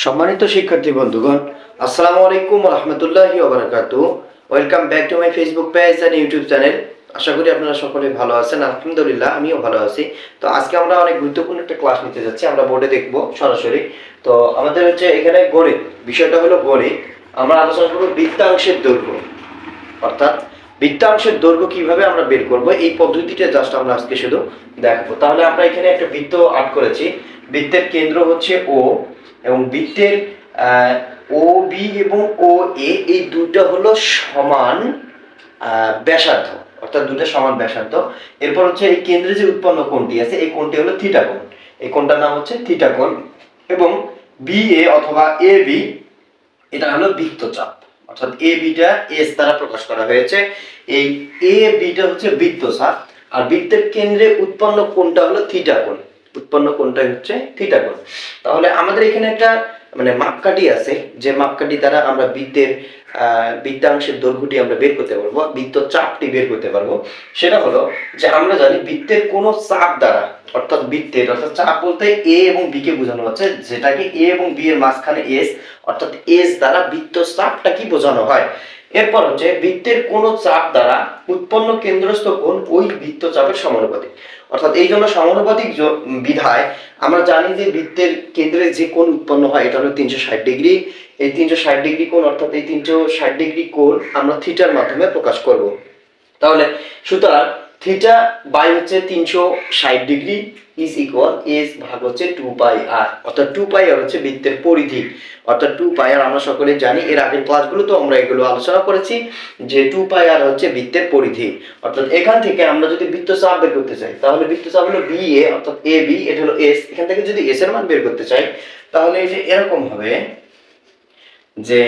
সম্মানিত শিক্ষার্থী বন্ধুগণ, আসসালামু আলাইকুম ওয়া রাহমাতুল্লাহি ওয়া বারাকাতুহু। Welcome back to my Facebook page and YouTube channel. আশা করি আপনারা সকলে ভালো আছেন। আলহামদুলিল্লাহ আমিও ভালো আছি। তো আজকে আমরা অনেক গুরুত্বপূর্ণ একটা ক্লাস নিতে যাচ্ছি। আমরা বোর্ডে দেখব সরাসরি। তো আমাদের এখানে গণিত, বিষয়টা হলো গণিত। আমরা আলোচনা করব বৃত্তাংশের দৈর্ঘ্য, অর্থাৎ বৃত্তাংশের দৈর্ঘ্য কিভাবে আমরা বের করব, এই পদ্ধতিটা জাস্ট আমরা আজকে শুধু দেখব। তাহলে আমরা এখানে একটা বৃত্ত আঁক করেছি। বৃত্তের কেন্দ্র হচ্ছে ও, এবং বৃত্তের ও বি এবং ও এ, এই দুটো হলো সমান ব্যাসার্ধ, অর্থাৎ দুটো সমান ব্যাসার্ধ। এরপর এই কেন্দ্রে যে উৎপন্ন কোণটি আছে, এই কোণটি হলো থিটা কোণ। এই কোণটার নাম হচ্ছে থিটা কোণ। এবং বি এ অথবা এ বি, এটা হলো বৃত্তচাপ, অর্থাৎ এ বিটা এস দ্বারা প্রকাশ করা হয়েছে। এই এ বিটা হচ্ছে বৃত্তচাপ, আর বৃত্তের কেন্দ্রে উৎপন্ন কোণটা হলো থিটা কোণ। উৎপন্ন কোণটাই হচ্ছে থিটা কোণ। তাহলে আমাদের এখানে একটা মাপকাঠি আছে, যে মাপকাঠি দ্বারা আমরা বৃত্তাংশের দৈর্ঘ্যটি আমরা বের করতে পারবো, বৃত্তচাপটি বের করতে পারবো। সেটা হলো যে আমরা জানি বৃত্তের কোনো চাপ দ্বারা, অর্থাৎ চাপ বলতে এ এবং বি কে বোঝানো হচ্ছে, যেটাকে এ এবং বি এর মাঝখানে এস, অর্থাৎ এস দ্বারা বৃত্তচাপটা কি বোঝানো হয়। এরপর বৃত্তের কোন চাপ দ্বারা উৎপন্ন কেন্দ্রস্থ কোণ ওই বৃত্তচাপের সমানুপাতিক। অর্থাৎ এই জন্য সমানুপাতিক বিধায় আমরা জানি যে বৃত্তের কেন্দ্রে যে কোণ উৎপন্ন হয় এটা হলো 360 ডিগ্রি। এই 360 ডিগ্রি কোণ, অর্থাৎ এই 360 ডিগ্রি কোণ আমরা থিটার মাধ্যমে প্রকাশ করব। তাহলে সুতরাং theta by 360 degree is equal S ভাগ 2 পাই আর, অর্থাৎ 2 পাই আর বৃত্তের পরিধি, অর্থাৎ 2 পাই আর আমরা সকলে জানি, এর আগের ক্লাসগুলো তো আমরা এগুলো আলোচনা করেছি যে 2 পাই আর বৃত্তের পরিধি। অর্থাৎ এখান থেকে আমরা যদি বৃত্তচাপ বের করতে চাই, তাহলে বৃত্তচাপ হলো বি এ, অর্থাৎ এ বি, এটা হলো এস। এখান থেকে যদি এস এর মান বের করতে চাই, তাহলে এই যে এরকম হবে যে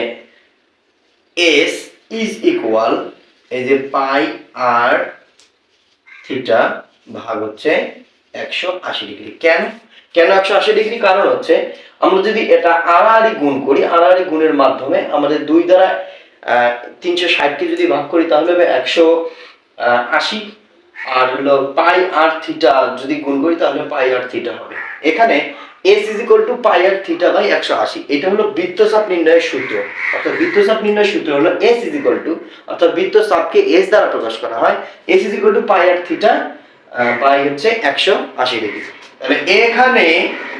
এস ইজ ইকুয়াল এই যে পাই আর থিটা ভাগ 180 ডিগ্রি। কেন 180 ডিগ্রি? কারণ আমরা যদি এটা আড়াআড়ি গুণ করি, আড়াআড়ি গুণের মাধ্যমে আমাদের 2 দ্বারা 360 কে যদি ভাগ করি, তাহলে হবে 180, আর হলো পাই আর থিটা যদি গুণ করি, তাহলে পাই আর থিটা হবে। এখানে s is equal to pi আর থিটা বাই 180, এটা হলো বৃত্তচাপ নির্ণয়ের সূত্র। অর্থাৎ বৃত্তচাপ নির্ণয়ের সূত্র হলো s is equal to, অর্থাৎ বৃত্তচাপকে s দ্বারা প্রকাশ করা হয়, s is equal to pi আর থিটা বাই 180 ডিগ্রি। তাহলে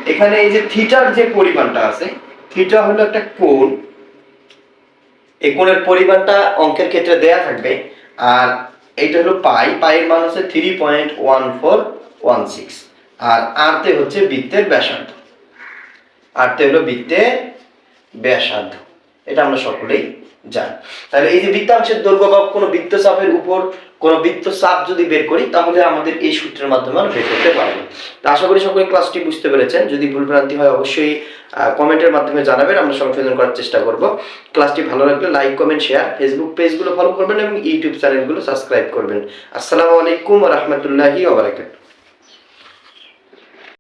এখানে এই যে থিটার যে পরিমাণটা আছে, থিটা হলো একটা কোণ, এই কোণের পরিমাণটা অঙ্কের ক্ষেত্রে দেয়া থাকবে। আর এইটা হলো পাই, পাইয়ের মান 3.1416, আর আরতে বৃত্তের ব্যাসার্ধ, আরতে হলো বৃত্তের ব্যাসার্ধ, এটা আমরা সকলেই জানি। তাহলে এই যে বৃত্তাংশের দৈর্ঘ্য বা কোনো বৃত্তচাপের উপর কোনো বৃত্তচাপ যদি বের করি, তাহলে আমাদের এই সূত্রের মাধ্যমে আমরা বের করতে পারবো। তো আশা করি সকলে ক্লাসটি বুঝতে পেরেছেন। যদি ভুলভ্রান্তি হয় অবশ্যই কমেন্টের মাধ্যমে জানাবেন, আমরা সংশোধন করার চেষ্টা করব। ক্লাসটি ভালো লাগলে লাইক, কমেন্ট, শেয়ার, ফেসবুক পেজগুলো ফলো করবেন এবং ইউটিউব চ্যানেলগুলো সাবস্ক্রাইব করবেন। আসসালামু আলাইকুম ওয়া রাহমাতুল্লাহি ওয়া বারাকাতুহু।